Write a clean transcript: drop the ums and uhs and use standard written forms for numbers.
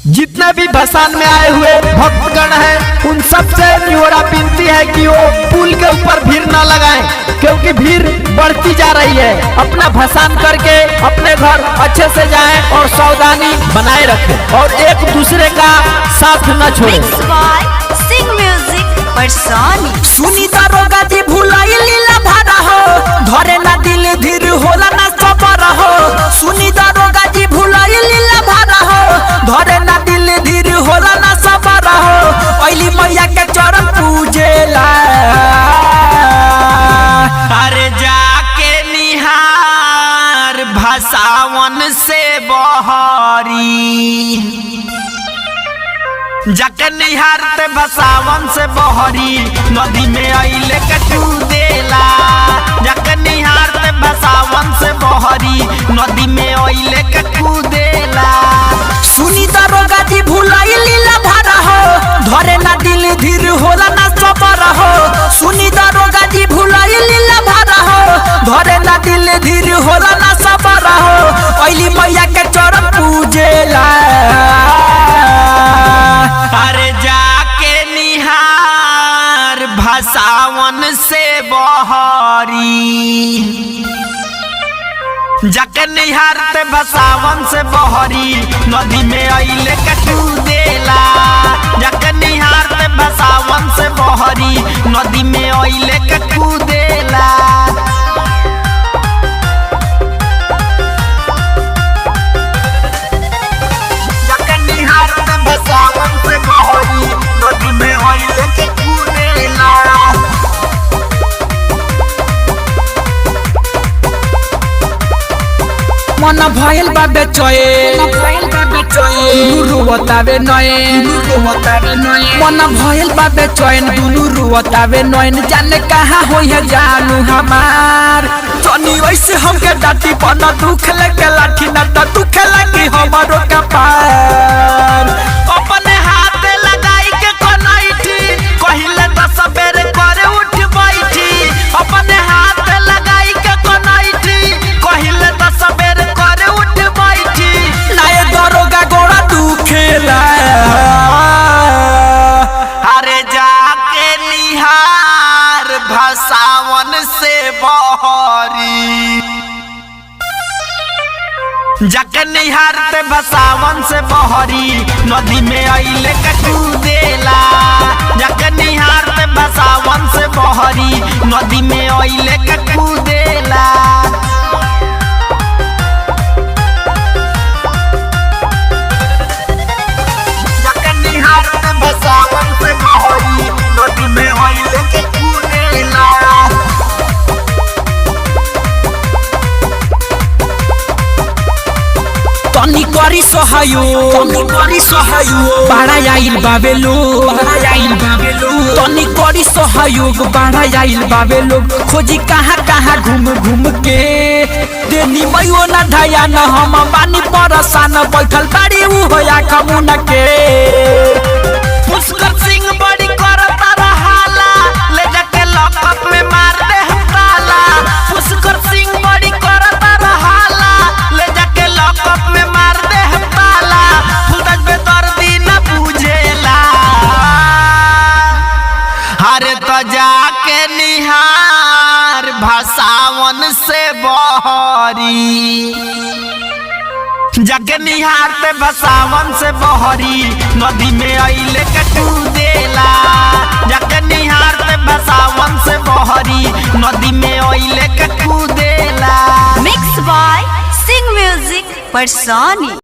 जितने भी भसान में आए हुए भक्तगण हैं उन सबसे निहोरा विनती है कि वो पुल के ऊपर भीड़ न लगाएं, क्योंकि भीड़ बढ़ती जा रही है। अपना भसान करके अपने घर अच्छे से जाएं और सावधानी बनाए रखें और एक दूसरे का साथ न छोड़ें। सुनी दारोगा जी भुलाई लीला भरा हो, धरे ना दिल धीर होला ना सबर हो। सुनी दारोगा जी भुलाई लीला भरा हो, धरे ना दिल धीर होला ना सबर हो। ओइली मैया के चरण पूजेला, अरे जाके निहार भसावन से बहरी, जाके निहारते भसावन से बहरी, नदी में आइले के कूदेला। जाके निहारते भसावन से बहरी, नदी में आइले के कूदेला। सुनी दारोगा जी भुलाई लीला भरा हो, धरे ना दिल धीर होला ना सबर हो। सुनी दारोगा जी भुलाई लीला भरा हो, धरे ना दिल धीर होला ना सबर हो। ओइली मैया के चरण पूजेला, अरे जाके निहार भसावन से बहरी, जाके निहारते भसावन से बहरी, नदी में आइले के कूदेला। जाके निहारते भसावन से बहरी, नदी में आइले के कूदेला। मन भयल बा बेचैन, दुनु रुवतावे नयन। मन भयल बा बेचैन, दुनु रुवतावे नयन। जाने कहाँ होई है जानू हमार, तनी वैसे हमके डाटी पना दुख लगे लाठी ना तो दुख लगी हमारो कपार। अपने हाथ लगाई के कोनाइठी, कहिले तो सबेरे करे उठ बैठी। अपने हाथ लगाई के कोनाइठी, कहिले तो सबेरे करे उठ बैठी। लाए दरोगा गोड़ा दुखेला, अरे जाके निहार भसावन से बहरी, जाके निहारते भसावन से बहरी, नदी में आइले के कूदेला। जाके निहारते भसावन से बहरी, नदी में आइले के कूदेला। जाके निहारते भसावन से बहरी, नदी में आइले के कूदेला। तनी करी सहयोग, बाड़ा आइल बाबे लोग। तनी करी सहयोग, बाड़ा आइल बाबे लोग। खोजी कहाँ कहाँ घूम घूम के, देनी मयो न धया न हम बानी परसान। बैठल बाड़ी उ होया कमुन के, पुष्कर सिंह बड़ी करता रहाला, ले जाके लॉकअप में मार दे हम ताला। पुष्कर सिंह बड़ी करता रहाला, ले जाके लॉकअप में मार दे हम ताला। फुलदास बेदर्दी न बुझेला, अरे तो जाके निहार भसावन से बहरी, जाके निहारते भसावन से बहरी, नदी में आइले के कूदेला। जाके निहारते भसावन से बहरी, नदी में आइले के कूदेला। मिक्स बाय सिंह म्यूजिक परसानी।